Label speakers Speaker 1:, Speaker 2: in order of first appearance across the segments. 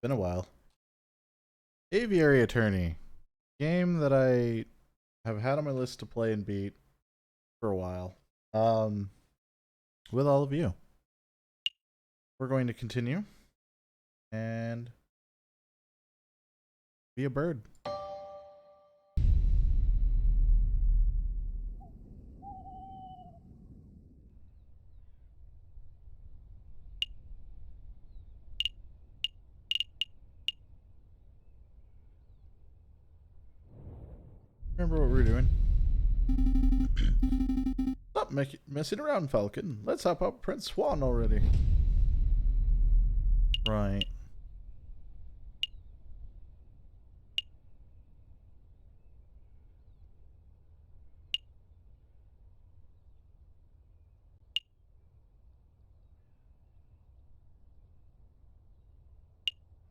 Speaker 1: Been a while. Aviary Attorney. Game that I have had on my list to play and beat for a while. Um, with all of you. We're going to continue and be a bird. Remember what we were doing? Stop messing around, Falcon. Let's hop up Prince Swan already. Right.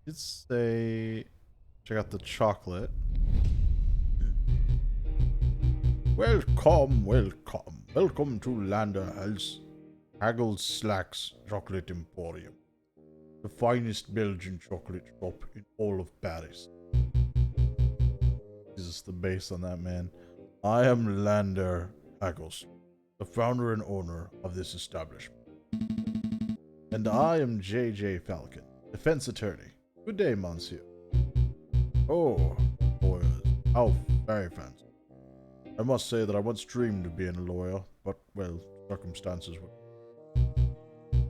Speaker 1: Let's say check out the chocolate. Welcome, welcome. Welcome to Lander House. Haggle's Slacks Chocolate Emporium. The finest Belgian chocolate shop in all of Paris. Jesus, the bass on that, man. I am Lander Haggles, the founder and owner of this establishment. And I am J.J. Falcon, defense attorney. Good day, monsieur. Oh, lawyers. How very fancy. I must say that I once dreamed of being a lawyer, but, well, circumstances were...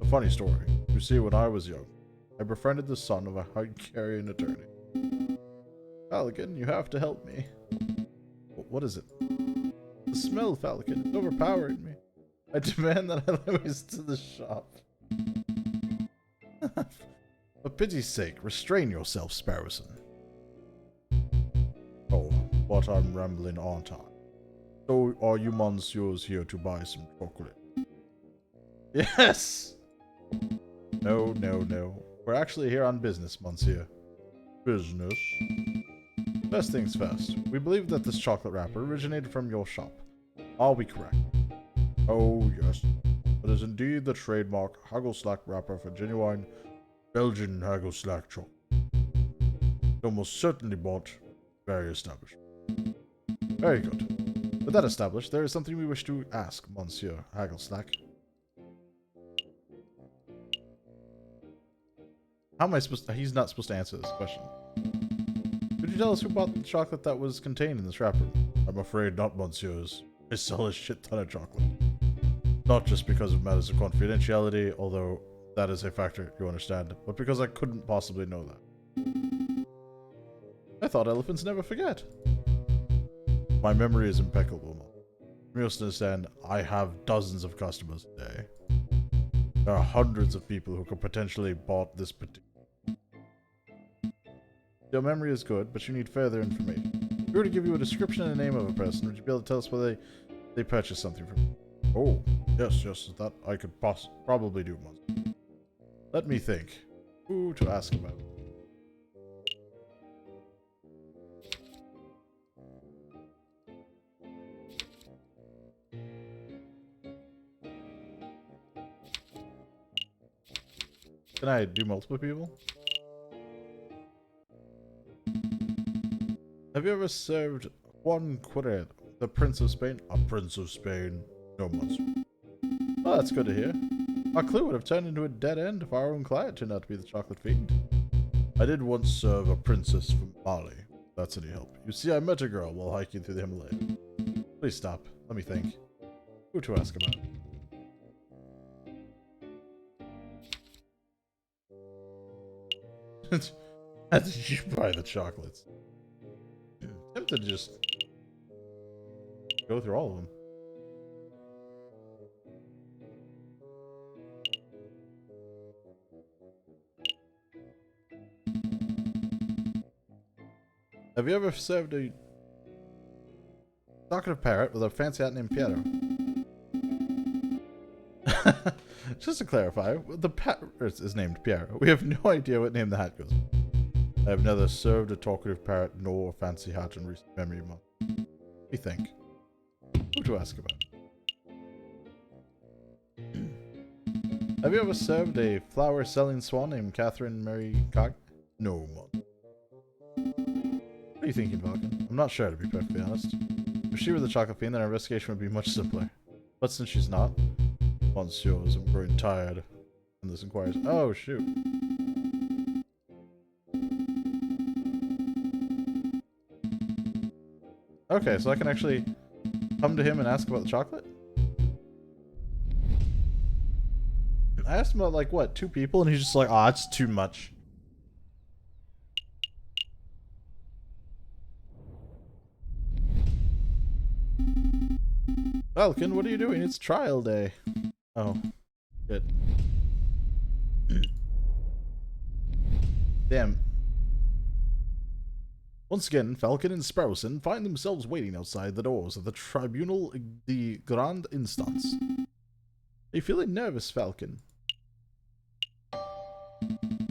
Speaker 1: A funny story. You see, when I was young, I befriended the son of a Hungarian attorney. Falcon, you have to help me. What is it? The smell, Falcon. It's overpowering me. I demand that I lose to the shop. For pity's sake, restrain yourself, Sparrowson. Oh, but I'm rambling, aren't I? So, are you monsieurs here to buy some chocolate? Yes! No, no, no. We're actually here on business, monsieur. Business? First things first. We believe that this chocolate wrapper originated from your shop. Are we correct? Oh, yes. It is indeed the trademark Hagelslack wrapper for genuine Belgian Hagelslack chocolate. It almost certainly bought very established. Very good. With that established, there is something we wish to ask, Monsieur Hagelslack. How am I supposed to... He's not supposed to answer this question. Could you tell us who bought the chocolate that was contained in this wrapper? I'm afraid not, monsieurs. I sell a shit ton of chocolate. Not just because of matters of confidentiality, although that is a factor, you understand, but because I couldn't possibly know that. I thought elephants never forget. My memory is impeccable. You must understand, I have dozens of customers a day. There are hundreds of people who could potentially bought this particular. Your memory is good, but you need further information. If we were to give you a description and a name of a person, would you be able to tell us whether they purchased something from you? Oh, yes, that I could probably do once. Let me think. Who to ask about? Can I do multiple people? Have you ever served Juan Queret, the Prince of Spain? A Prince of Spain? No, monsieur. Oh, that's good to hear. Our clue would have turned into a dead end if our own client turned out to be the chocolate fiend. I did once serve a princess from Mali. If that's any help. You see, I met a girl while hiking through the Himalayas. Please stop. Let me think. Who to ask about? How did you buy the chocolates? I'm tempted to just go through all of them. Have you ever served a talkative parrot with a fancy hat named Piero? Just to clarify, the parrot is named Piero. We have no idea what name the hat goes with. I have neither served a talkative parrot nor a fancy hat in recent memory month. What do you think? Who to ask about? Have you ever served a flower-selling swan named Catherine Mary Cog? No, man. What are you thinking, Falcon? I'm not sure, to be perfectly honest. If she were the chocolate fiend, then our investigation would be much simpler. But since she's not, Monsieurs, I'm growing tired. And this inquires. Oh, shoot. Okay, so I can actually come to him and ask about the chocolate? I asked him about, like, what, 2 people? And he's just like, oh, it's too much. Falcon, what are you doing? It's trial day. Oh, good. Damn. Once again, Falcon and Sparrowson find themselves waiting outside the doors of the Tribunal de Grande Instance. Are you feeling nervous, Falcon?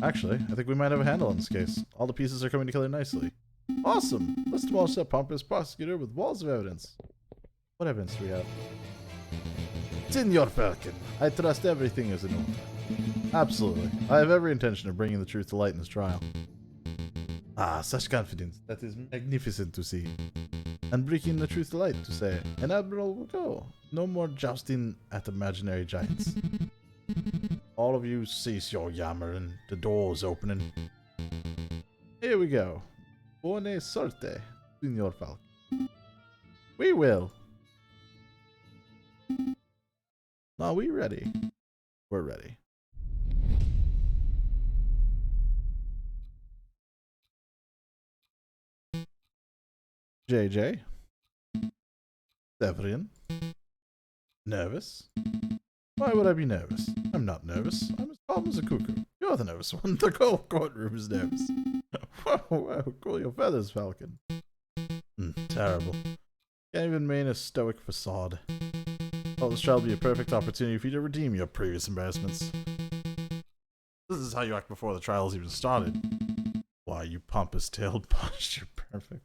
Speaker 1: Actually, I think we might have a handle on this case. All the pieces are coming together nicely. Awesome! Let's demolish that pompous prosecutor with walls of evidence. What evidence do we have? Senor Falcon, I trust everything is in order. Absolutely. I have every intention of bringing the truth to light in this trial. Ah, such confidence. That is magnificent to see. And bringing the truth to light, to say. An admiral will go. No more jousting at imaginary giants. All of you cease your yammering. The door's opening. Here we go. Buone sorte, Senor Falcon. We will. Are we ready? We're ready. JJ? Severin? Nervous? Why would I be nervous? I'm not nervous. I'm as calm as a cuckoo. You're the nervous one. The whole courtroom is nervous. Whoa, cool your feathers, Falcon. Terrible. Can't even maintain a stoic facade. Well, this trial will be a perfect opportunity for you to redeem your previous embarrassments. This is how you act before the trial's even started. Why, you pompous-tailed punch, you're perfect.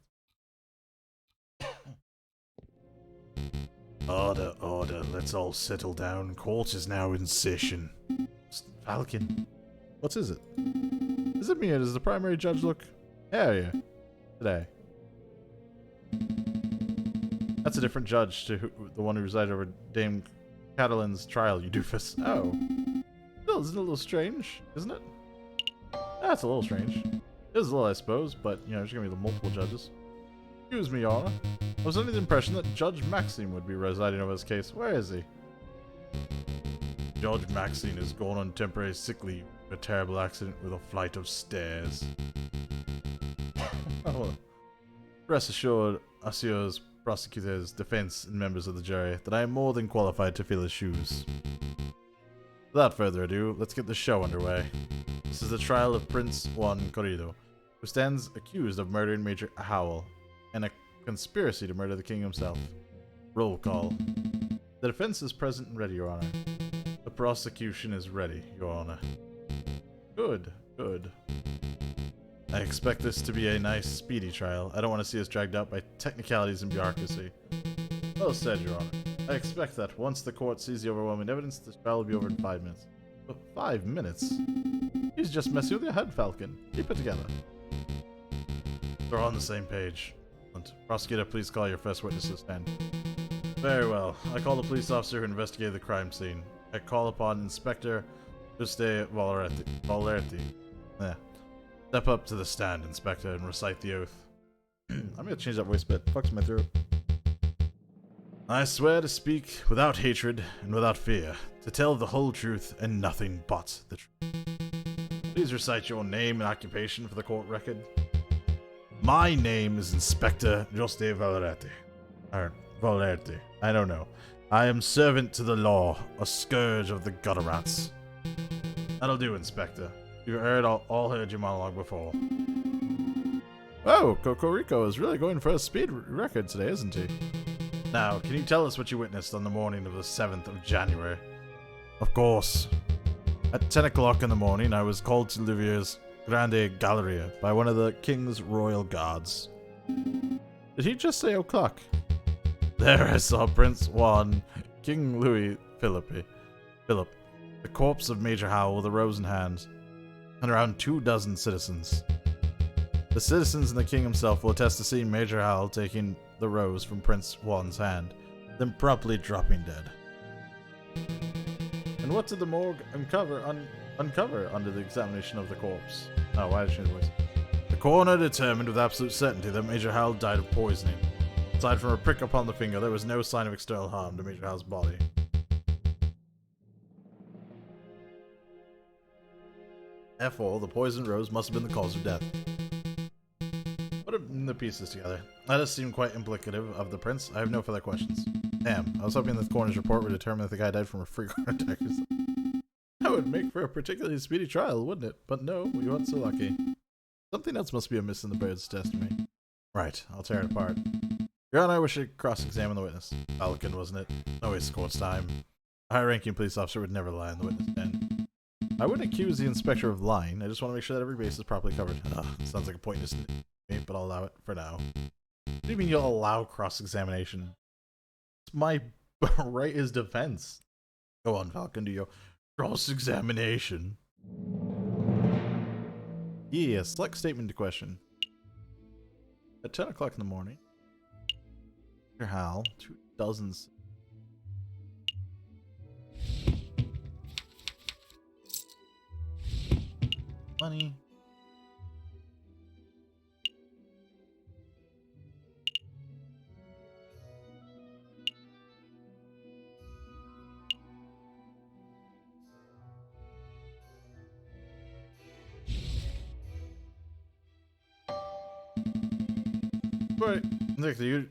Speaker 1: Order, order, let's all settle down. Court is now in session. Falcon. What is it? Is it me or does the primary judge look hairier today? That's a different judge to the one who resided over Dame Catalan's trial, you doofus. Oh. Still, isn't it a little strange, isn't it? That's a little strange. It is a little, I suppose, but, you know, there's gonna be the multiple judges. Excuse me, Your Honor. I was under the impression that Judge Maxine would be residing over this case. Where is he? Judge Maxine is gone on temporary sick leave for a terrible accident with a flight of stairs. Oh. Rest assured, Asios, prosecutors, defense, and members of the jury, that I am more than qualified to fill his shoes. Without further ado, let's get the show underway. This is the trial of Prince Juan Corrido, who stands accused of murdering Major Howell, and a conspiracy to murder the king himself. Roll call. The defense is present and ready, Your Honor. The prosecution is ready, Your Honor. Good, good. I expect this to be a nice, speedy trial. I don't want to see us dragged out by technicalities and bureaucracy. Well said, Your Honor. I expect that once the court sees the overwhelming evidence, this trial will be over in 5 minutes. But 5 minutes? He's just messing with your head, Falcon. Keep it together. We're on the same page. Prosecutor, please call your first witness to stand. Very well. I call the police officer who investigated the crime scene. I call upon Inspector Juste Valerti. Step up to the stand, Inspector, and recite the oath. I'm gonna change that voice a bit. Fucks my throat. I swear to speak without hatred and without fear, to tell the whole truth and nothing but the truth. Please recite your name and occupation for the court record. My name is Inspector Juste Valerti. Or Valerti. I don't know. I am servant to the law, a scourge of the gutter rats. That'll do, Inspector. You all heard your monologue before. Oh, Cocorico is really going for a speed record today, isn't he? Now, can you tell us what you witnessed on the morning of the 7th of January? Of course. At 10 o'clock in the morning, I was called to Livier's Grande Galleria by one of the King's Royal Guards. Did he just say o'clock? There I saw Prince Juan, King Louis Philip, the corpse of Major Howell with a rose in hand. and around 24 citizens. The citizens and the king himself will attest to seeing Major Hal taking the rose from Prince Juan's hand, then promptly dropping dead. And what did the morgue uncover under the examination of the corpse? Oh, why did she voice? The coroner determined with absolute certainty that Major Hal died of poisoning. Aside from a prick upon the finger, there was no sign of external harm to Major Hal's body. Therefore, the poisoned rose must have been the cause of death. Putting the pieces together. That does seem quite implicative of the prince. I have no further questions. Damn, I was hoping that the coroner's report would determine that the guy died from a freak heart attack or something. That would make for a particularly speedy trial, wouldn't it? But no, we weren't so lucky. Something else must be amiss in the bird's testimony. Right, I'll tear it apart. Your Honor, I wish to cross-examine the witness. Falcon, wasn't it? No waste of court's time. A high-ranking police officer would never lie in the witness stand. I wouldn't accuse the inspector of lying. I just want to make sure that every base is properly covered. Sounds like a pointless to me, but I'll allow it for now. What do you mean you'll allow cross-examination? It's my right as defense. Go on, Falcon, do your cross-examination. Yeah, select statement to question. At 10 o'clock in the morning, Mr. Hal, 24 money. Right. Nick, you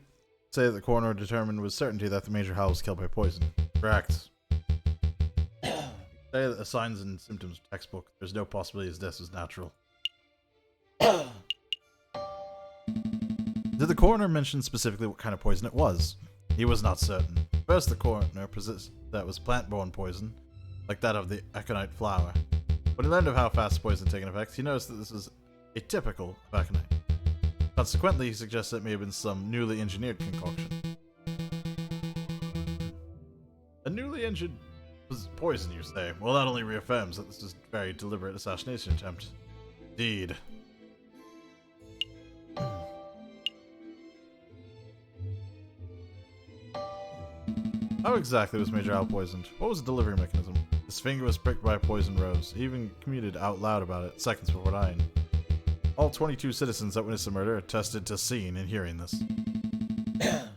Speaker 1: say that the coroner determined with certainty that the Major Hal was killed by poison. Correct. Say that the signs and symptoms textbook, there's no possibility his death was natural. Did the coroner mention specifically what kind of poison it was? He was not certain. First, the coroner persisted that it was plant-borne poison, like that of the aconite flower. When he learned of how fast poison had taken effect, he noticed that this was atypical of aconite. Consequently, he suggested it may have been some newly engineered concoction. A newly engineered poison, you say? Well, that only reaffirms that this is a very deliberate assassination attempt. Indeed. How exactly was Major Hal poisoned? What was the delivery mechanism? His finger was pricked by a poisoned rose. He even commuted out loud about it seconds before dying. All 22 citizens that witnessed the murder attested to seeing and hearing this. Is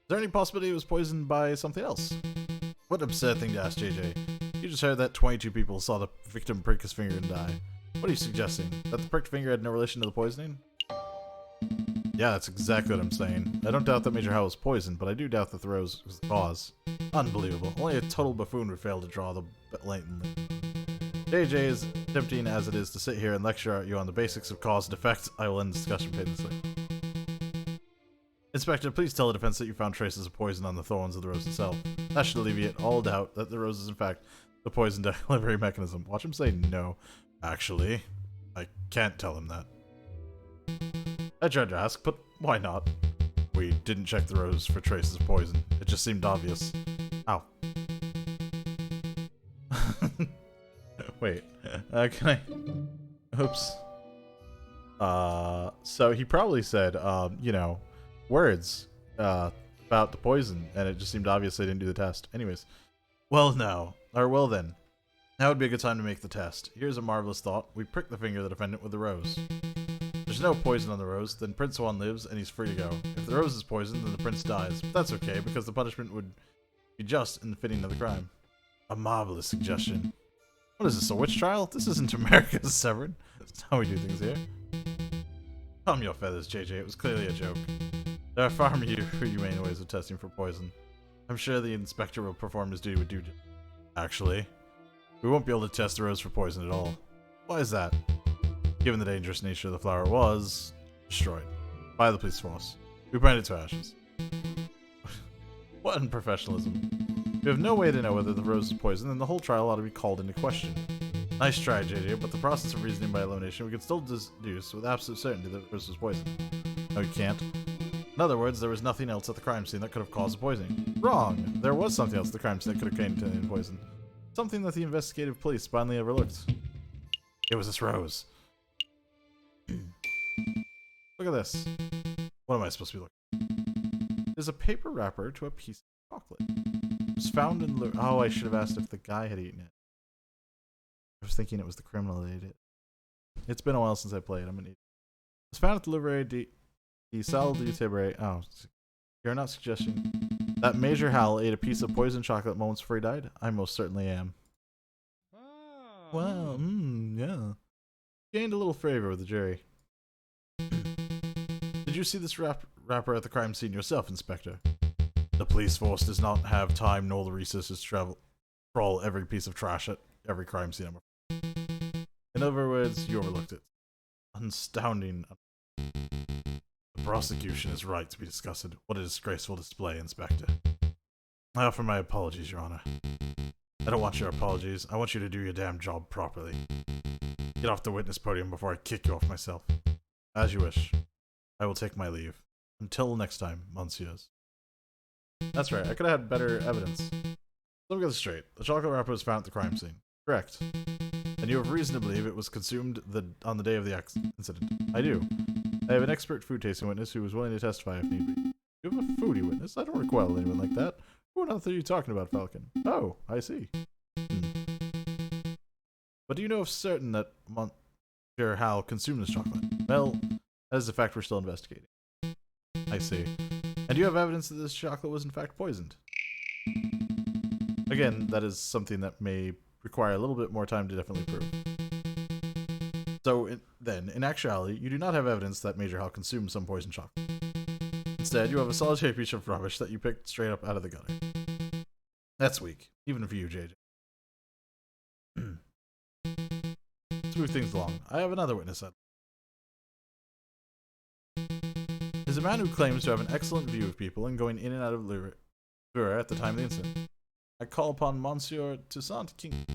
Speaker 1: there any possibility he was poisoned by something else? What an absurd thing to ask, JJ. You just heard that 22 people saw the victim prick his finger and die. What are you suggesting? That the pricked finger had no relation to the poisoning? Yeah, that's exactly what I'm saying. I don't doubt that Major Hal was poisoned, but I do doubt that the rose was the cause. Unbelievable. Only a total buffoon would fail to draw the blatantly. JJ, as tempting as it is to sit here and lecture at you on the basics of cause and effect, I will end the discussion painlessly. Inspector, please tell the defense that you found traces of poison on the thorns of the rose itself. That should alleviate all doubt that the rose is in fact the poison delivery mechanism. Watch him say no. Actually, I can't tell him that. I tried to ask, but why not? We didn't check the rose for traces of poison. It just seemed obvious. Ow. Wait, can I... Oops. So he probably said, you know, words, about the poison, and it just seemed obvious they didn't do the test. Anyways. Well then. Now would be a good time to make the test. Here's a marvelous thought. We prick the finger of the defendant with the rose. If there's no poison on the rose, then Prince Juan lives and he's free to go. If the rose is poisoned, then the prince dies. But that's okay, because the punishment would be just and fitting of the crime. A marvelous suggestion. What is this, a witch trial? This isn't America's Severin. That's how we do things here. Calm your feathers, JJ. It was clearly a joke. There are far more humane ways of testing for poison. I'm sure the inspector will perform his duty with due diligence. Actually, we won't be able to test the rose for poison at all. Why is that? Given the dangerous nature of the flower was destroyed by the police force. We burned it to ashes. What unprofessionalism. We have no way to know whether the rose is poison, and the whole trial ought to be called into question. Nice try, JJ, but the process of reasoning by elimination, we can still deduce with absolute certainty that the rose was poisoned. No, you can't. In other words, there was nothing else at the crime scene that could have caused the poisoning. Wrong! There was something else at the crime scene that could have contained poison. Something that the investigative police finally overlooked. It was this rose. Look at this. What am I supposed to be looking? There's a paper wrapper to a piece of chocolate. It was found in Oh, I should have asked if the guy had eaten it. I was thinking it was the criminal that ate it. It's been a while since I played. I'm gonna eat it. It was found at the Livery de Salle du Tibre. Oh, you're not suggesting that Major Hal ate a piece of poisoned chocolate moments before he died? I most certainly am. Oh. Wow, yeah. Gained a little favor with the jury. Did you see this wrapper at the crime scene yourself, Inspector? The police force does not have time nor the resources to trawl every piece of trash at every crime scene. In other words, you overlooked it. Astounding. The prosecution is right to be disgusted. What a disgraceful display, Inspector. I offer my apologies, Your Honor. I don't want your apologies. I want you to do your damn job properly. Get off the witness podium before I kick you off myself. As you wish. I will take my leave. Until next time, monsieurs. That's right, I could have had better evidence. Let me get this straight. The chocolate wrapper was found at the crime scene. Correct. And you have reason to believe it was consumed on the day of the incident. I do. I have an expert food tasting witness who was willing to testify if need be. You have a foodie witness? I don't recall anyone like that. Who on earth are you talking about, Falcon? Oh, I see. But do you know for certain that Monsieur Hal consumed this chocolate? Well, that is a fact we're still investigating. I see. And do you have evidence that this chocolate was in fact poisoned? Again, that is something that may require a little bit more time to definitely prove. So, in actuality, you do not have evidence that Major Hal consumed some poisoned chocolate. Instead, you have a solitary piece of rubbish that you picked straight up out of the gutter. That's weak, even for you, JJ. Let's move things along. I have another witness. There's a man who claims to have an excellent view of people and going in and out of Livery at the time of the incident. I call upon Monsieur Toussaint King.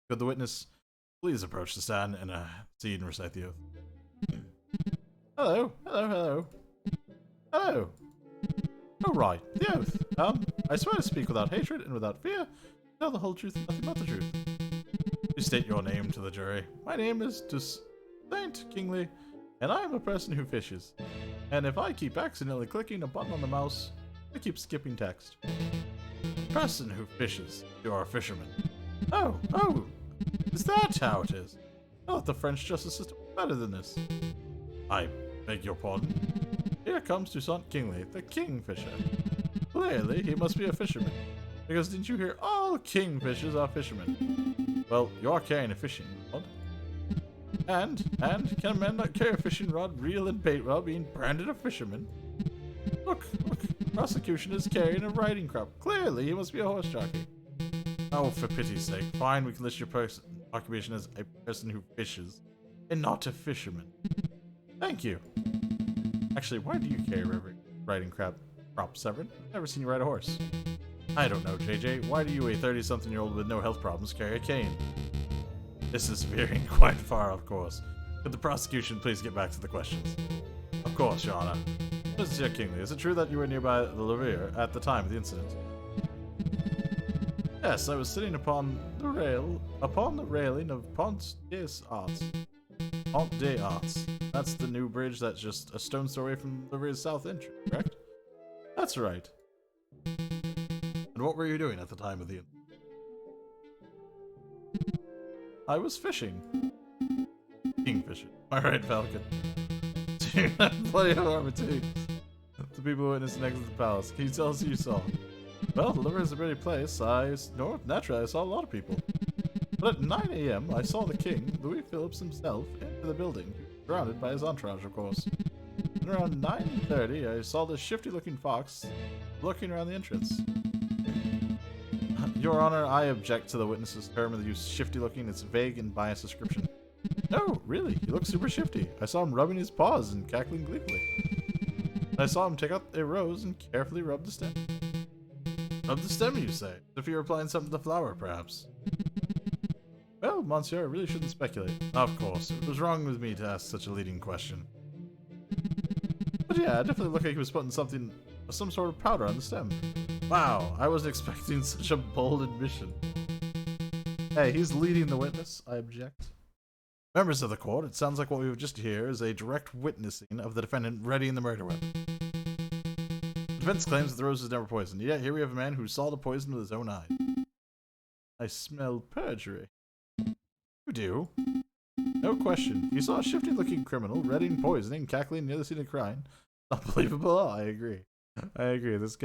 Speaker 1: Could the witness please approach the stand and proceed and recite the oath? Hello, hello, hello. Hello. Oh, right, the oath. I swear to speak without hatred and without fear, tell the whole truth and nothing but the truth. You state your name to the jury. My name is Toussaint Kingsley, and I am a person who fishes. And if I keep accidentally clicking a button on the mouse, I keep skipping text. Person who fishes. You are a fisherman. Oh, is that how it is? I thought the French justice system was better than this. I beg your pardon. Here comes Toussaint Kingsley, the kingfisher. Clearly, he must be a fisherman. Because didn't you hear all kingfishers are fishermen? Well, you are carrying a fishing rod. And can a man not carry a fishing rod, reel, and bait while being branded a fisherman? Look, prosecution is carrying a riding crop. Clearly, he must be a horse jockey. Oh, for pity's sake, fine, we can list your occupation as a person who fishes, and not a fisherman. Thank you. Actually, why do you carry a riding crop, Severin? I've never seen you ride a horse. I don't know, JJ. Why do you, a 30-something-year-old with no health problems, carry a cane? This is veering quite far off course. Could the prosecution please get back to the questions? Of course, Your Honor. Mr. Kingsley, is it true that you were nearby the Livery at the time of the incident? Yes, I was sitting upon the railing of Pont des Arts. Pont des Arts. That's the new bridge that's just a stone's throw away from Livery's south entrance, correct? That's right. And what were you doing at the time of the incident? I was fishing. Kingfishing. Alright, Falcon. Do not play Armor 2. The people who witnessed next to the palace. Can you tell us who you saw? Well, the Livery is a pretty place. Naturally, I saw a lot of people. But at 9 a.m., I saw the king, Louis Phillips himself, enter the building, surrounded by his entourage, of course. And around 9:30, I saw this shifty-looking fox looking around the entrance. Your Honor, I object to the witness's term of the use shifty-looking. It's vague and biased description. No, really, he looks super shifty. I saw him rubbing his paws and cackling gleefully. I saw him take out a rose and carefully rub the stem. Rub the stem, you say? As if you were applying something to the flower, perhaps. Well, Monsieur, I really shouldn't speculate. Of course, it was wrong with me to ask such a leading question. But yeah, it definitely looked like he was putting some sort of powder on the stem. Wow, I wasn't expecting such a bold admission. Hey, he's leading the witness. I object. Members of the court, it sounds like what we've just heard is a direct witnessing of the defendant readying the murder weapon. The defense claims that the rose was never poisoned, yet here we have a man who saw the poison with his own eyes. I smell perjury. You do? No question. You saw a shifty-looking criminal readying poisoning, cackling near the scene of crime. Unbelievable. Oh, I agree. I agree. The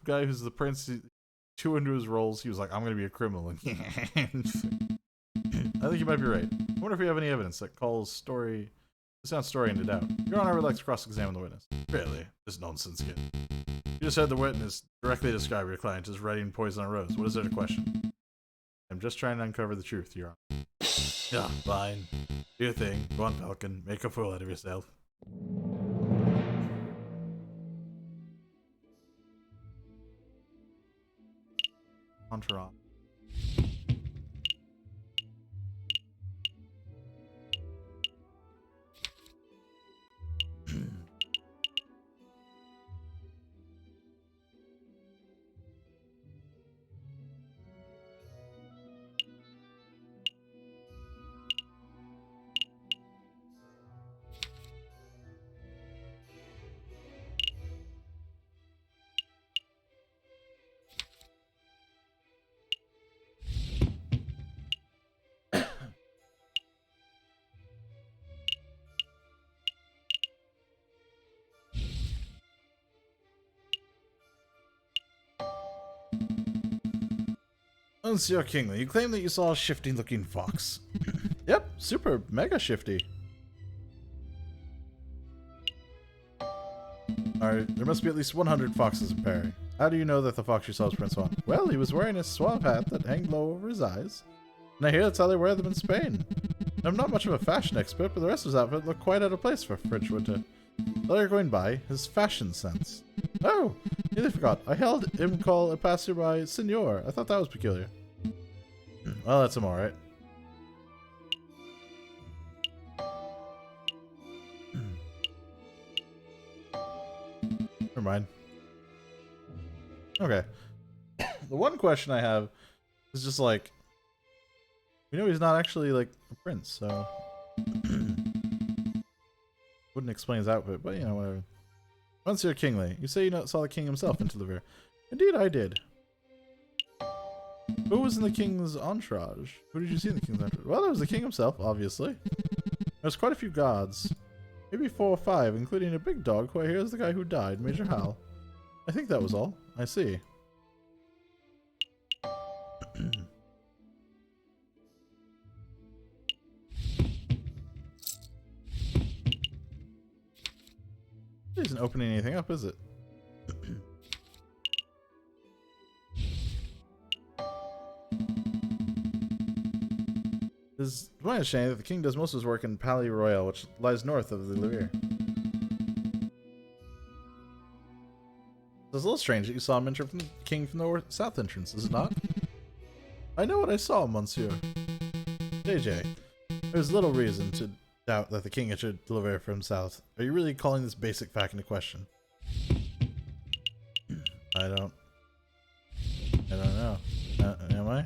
Speaker 1: guy who's the prince, two into his roles, he was like, I'm going to be a criminal. I think you might be right. I wonder if we have any evidence that calls sounds story into doubt. Your Honor would like to cross-examine the witness. Really? This nonsense kid. You just heard the witness directly describe your client as readying poison on Rose. What is there to question? I'm just trying to uncover the truth, Your Honor. Yeah, fine. Do your thing. Go on, Falcon. Make a fool out of yourself. Entourage. Monsieur Kingsley, you claim that you saw a shifty-looking fox. Yep, super mega shifty. Alright, there must be at least 100 foxes in Paris. How do you know that the fox you saw was Prince Juan? Well, he was wearing a suave hat that hung low over his eyes. And I hear that's how they wear them in Spain. I'm not much of a fashion expert, but the rest of his outfit looked quite out of place for French winter. While you're going by, his fashion sense. Oh, nearly forgot. I held him call a passerby Senor. I thought that was peculiar. Well, that's him alright. Never mind. Okay. The one question I have is just like, we know he's not actually like a prince, so wouldn't explain his outfit, but you know, whatever. Monsieur Kingsley, you say you saw the king himself enter the Louvre. Indeed, I did. Who was in the king's entourage? Who did you see in the king's entourage? Well, there was the king himself, obviously. There's quite a few guards. Maybe 4 or 5, including a big dog who I hear is the guy who died, Major Hal. I think that was all. I see. It isn't opening anything up, is it? It's my understanding that the king does most of his work in Palais Royal, which lies north of the Louvre. It's a little strange that you saw him enter from the king from the south entrance, is it not? I know what I saw, monsieur. JJ, there's little reason to doubt that the king entered the Louvre from south. Are you really calling this basic fact into question? I don't know. Am I?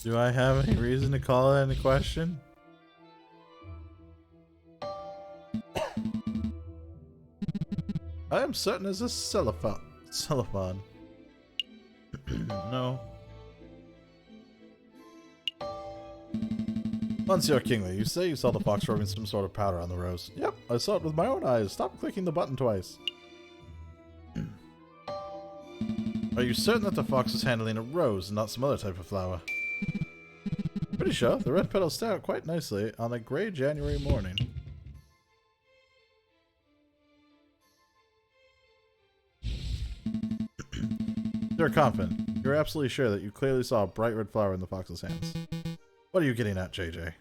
Speaker 1: Do I have any reason to call it into question? I am certain as a cellophane. No. Monsieur Kingsley, you say you saw the fox rubbing some sort of powder on the rose. Yep, I saw it with my own eyes. Stop clicking the button twice. Are you certain that the fox is handling a rose and not some other type of flower? Pretty sure. The red petals stand out quite nicely on a grey January morning. You're confident. You're absolutely sure that you clearly saw a bright red flower in the fox's hands. What are you getting at, JJ?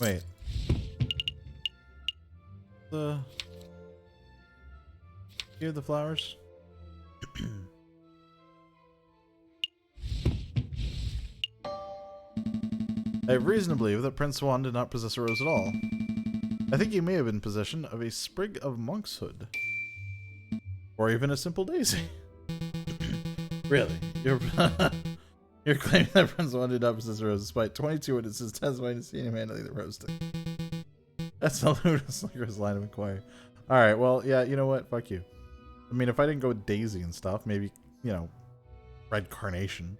Speaker 1: Wait. Here, the flowers. I have reason to believe that Prince Juan did not possess a rose at all. I think he may have been in possession of a sprig of monkshood. Or even a simple daisy. Really? You're claiming that Prince Juan did not possess a rose despite 22 witnesses testifying to seeing him handling the rose stick. That's a ludicrous line of inquiry. Alright, well, yeah, you know what? Fuck you. I mean, if I didn't go with daisy and stuff, maybe, you know, red carnation.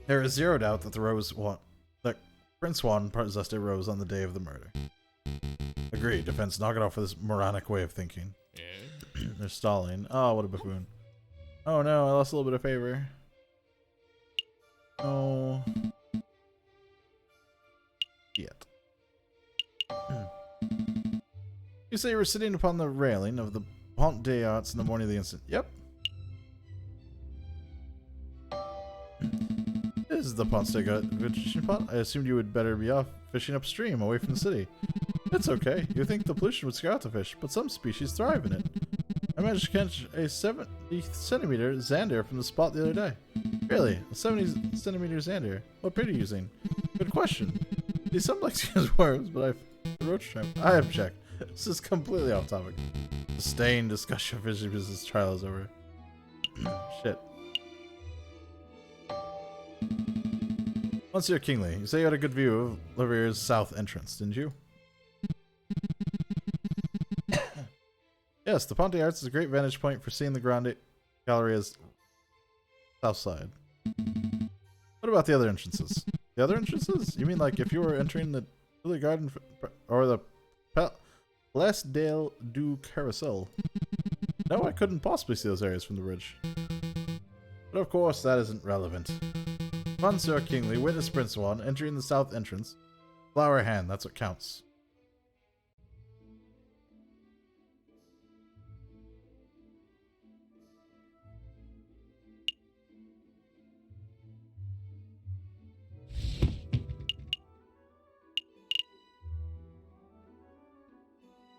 Speaker 1: There is zero doubt that that Prince Juan possessed a rose on the day of the murder. Agreed. Defense, knock it off with this moronic way of thinking. Yeah. They're stalling. Oh, what a buffoon. Oh no, I lost a little bit of favor. Oh. Yet. You say you were sitting upon the railing of the Pont des Arts in the morning of the incident. Yep. This is the Pont des Arts fishing pot. I assumed you would better be off fishing upstream, away from the city. It's okay. You think the pollution would scare out the fish, but some species thrive in it. I managed to catch a 70-centimeter zander from the spot the other day. Really? A 70-centimeter zander? What bait are you using? Good question. See, some like to use worms, but roach trap. I object. This is completely off topic. Sustained discussion of fishing business trial is over. Shit. Monsieur Kingsley, you say you had a good view of Lavier's south entrance, didn't you? Yes, the Pont des Arts is a great vantage point for seeing the Grande Galleria's south side. What about the other entrances? The other entrances? You mean like if you were entering the Lily Garden or the Place du Carousel? No, I couldn't possibly see those areas from the bridge. But of course, that isn't relevant. Monsieur Kingsley witnessed Prince Juan entering the south entrance. Flower hand, that's what counts.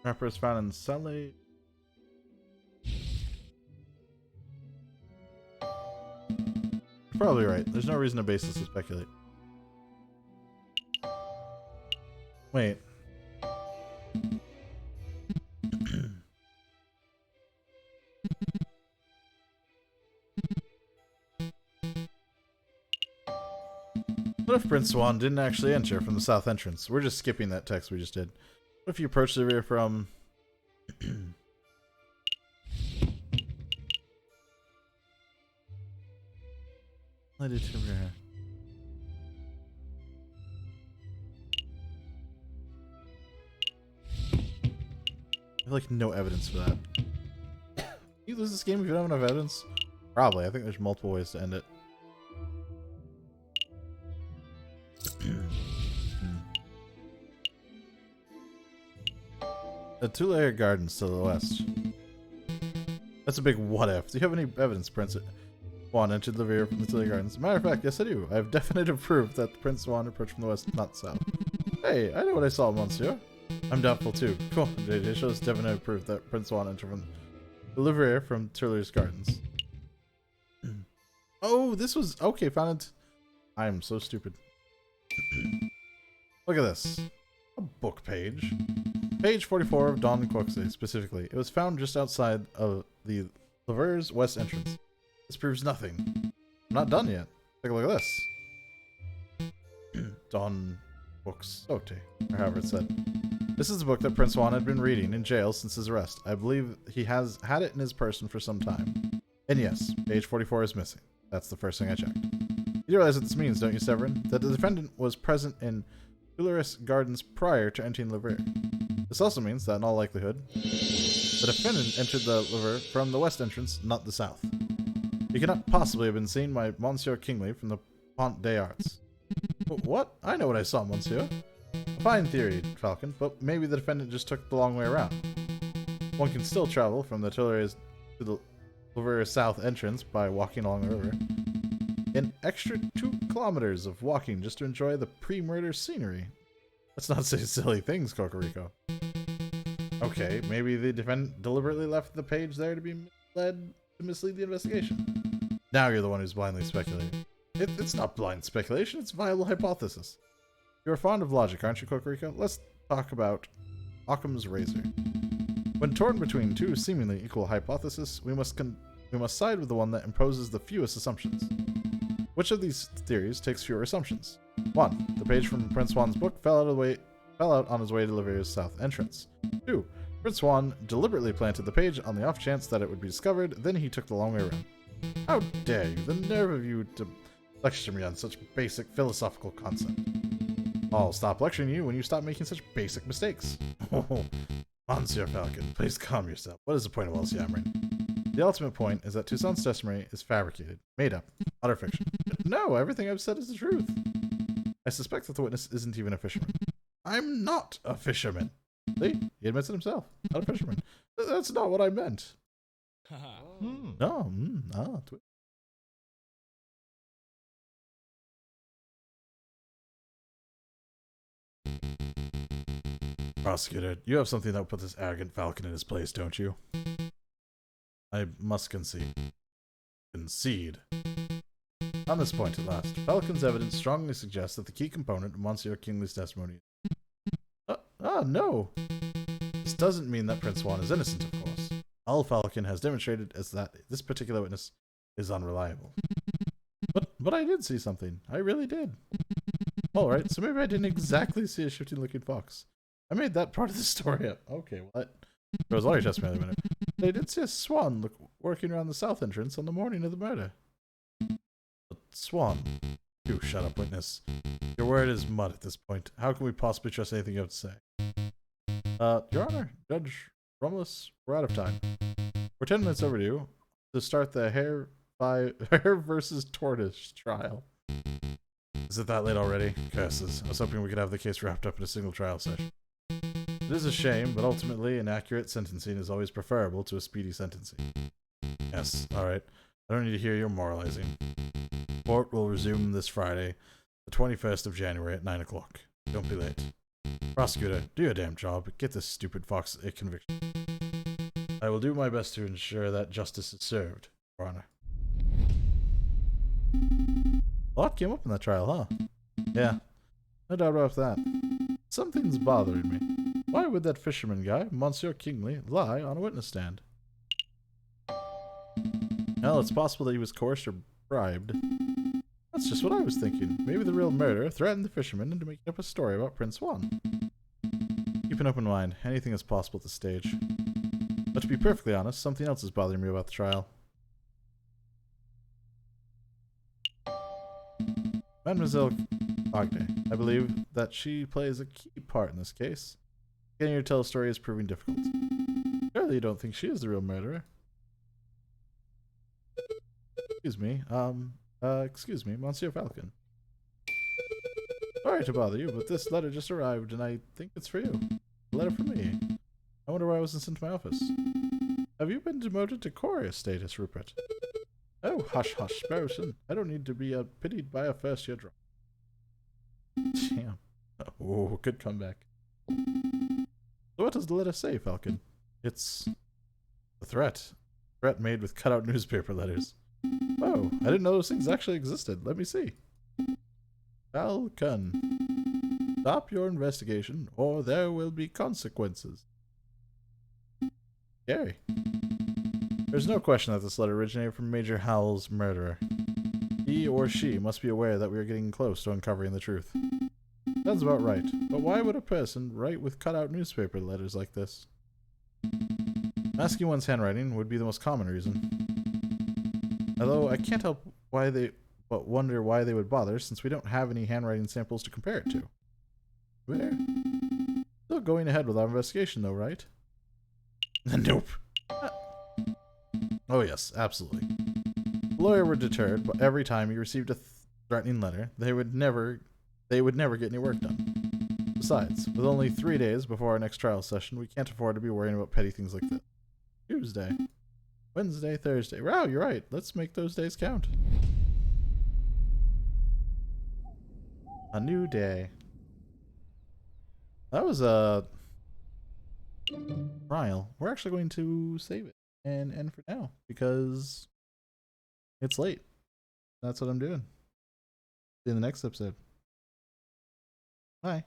Speaker 1: Rapper is found in Sully. Probably right. There's no reason to basis to speculate. Wait. What if Prince Juan didn't actually enter from the south entrance? We're just skipping that text we just did. What if you approach the rear from... Let it over here. I have like no evidence for that. You lose this game if you don't have enough evidence? Probably. I think there's multiple ways to end it. The two-layer gardens to the west. That's a big what if. Do you have any evidence, Prince Juan entered the rear from the two-layer gardens? Matter of fact, yes I do. I have definitive proof that Prince Juan approached from the west, not the south. Hey, I know what I saw, monsieur. I'm doubtful too. Cool. It shows definitive proof that Prince Juan entered from the rear from Turler's Gardens. Oh, this was... Okay, found it. I am so stupid. Look at this. A book page. Page 44 of Don Quixote, specifically. It was found just outside of the Lavier's west entrance. This proves nothing. I'm not done yet. Take a look at this. Don Quixote, or however it's said. This is a book that Prince Juan had been reading in jail since his arrest. I believe he has had it in his person for some time. And yes, page 44 is missing. That's the first thing I checked. You realize what this means, don't you, Severin? That the defendant was present in Tuller's Gardens prior to entering Lavier. This also means that, in all likelihood, the defendant entered the Lavier from the west entrance, not the south. He cannot possibly have been seen by Monsieur Kingsley from the Pont des Arts. What? I know what I saw, Monsieur. A fine theory, Falcon, but maybe the defendant just took the long way around. One can still travel from the Tuileries to the Lavier south entrance by walking along the river. An extra 2 kilometers of walking just to enjoy the pre-murder scenery. Let's not say silly things, Cocorico. Okay, maybe the defendant deliberately left the page there to be led to mislead the investigation. Now you're the one who's blindly speculating. It's not blind speculation, it's viable hypothesis. You're fond of logic, aren't you, Kokoriko? Let's talk about Occam's razor. When torn between two seemingly equal hypotheses, we must side with the one that imposes the fewest assumptions. Which of these theories takes fewer assumptions? 1. The page from Prince Juan's book fell out on his way to Laveria's south entrance. 2. Prince Juan deliberately planted the page on the off chance that it would be discovered, then he took the long way around. How dare you, the nerve of you to lecture me on such basic philosophical concept. I'll stop lecturing you when you stop making such basic mistakes. Oh, Monsieur Falcon, please calm yourself. What is the point of all this yammering? The ultimate point is that Toussaint's testimony is fabricated, made up, utter fiction. No, everything I've said is the truth. I suspect that the witness isn't even a fisherman. I'm not a fisherman. See? He admits it himself. Not a fisherman. That's not what I meant. No. Prosecutor, you have something that will put this arrogant falcon in his place, don't you? I must concede. Concede. On this point at last, Falcon's evidence strongly suggests that the key component of Monsieur Kingley's testimony no! This doesn't mean that Prince Juan is innocent, of course. All Falcon has demonstrated is that this particular witness is unreliable. But I did see something. I really did. Alright, so maybe I didn't exactly see a shifty-looking fox. I made that part of the story up. Okay, well, it was all your testimony. They did see a swan working around the south entrance on the morning of the murder. A swan? You shut up, witness. Your word is mud at this point. How can we possibly trust anything you have to say? Your Honor, Judge Romulus, we're out of time. We're 10 minutes overdue to start the hare versus tortoise trial. Is it that late already? Curses. I was hoping we could have the case wrapped up in a single trial session. It is a shame, but ultimately an accurate sentencing is always preferable to a speedy sentencing. Yes, alright. I don't need to hear your moralizing. Court will resume this Friday, the 21st of January at 9 o'clock. Don't be late. Prosecutor, do your damn job. Get this stupid fox a conviction. I will do my best to ensure that justice is served, Your Honor. A lot came up in that trial, huh? Yeah, no doubt about that. Something's bothering me. Why would that fisherman guy, Monsieur Kingley, lie on a witness stand? Well, it's possible that he was coerced or bribed. That's just what I was thinking. Maybe the real murderer threatened the fisherman into making up a story about Prince Juan. Keep an open mind. Anything is possible at this stage. But to be perfectly honest, something else is bothering me about the trial. Mademoiselle Agne, I believe that she plays a key part in this case. Getting her to tell a story is proving difficult. Surely you don't think she is the real murderer? Excuse me, Monsieur Falcon. Sorry to bother you, but this letter just arrived, and I think it's for you. A letter from me. I wonder why I wasn't sent to my office. Have you been demoted to courier status, Rupert? Oh, hush, hush, Barrison. I don't need to be pitied by a first-year drop. Damn. Oh, good comeback. So what does the letter say, Falcon? It's a threat. A threat made with cut-out newspaper letters. Oh, I didn't know those things actually existed. Let me see. Falcon. Stop your investigation, or there will be consequences. Scary. There's no question that this letter originated from Major Howell's murderer. He or she must be aware that we are getting close to uncovering the truth. Sounds about right, but why would a person write with cut-out newspaper letters like this? Masking one's handwriting would be the most common reason. Although I can't help but wonder why they would bother, since we don't have any handwriting samples to compare it to. We're still going ahead with our investigation, though, right? Nope. Oh yes, absolutely. The lawyer were deterred, but every time he received a threatening letter, they would never get any work done. Besides, with only 3 days before our next trial session, we can't afford to be worrying about petty things like this. Tuesday, Wednesday, Thursday. Wow, you're right. Let's make those days count. A new day. That was a trial, we're actually going to save it and end for now because it's late. That's what I'm doing. See you in the next episode. Bye.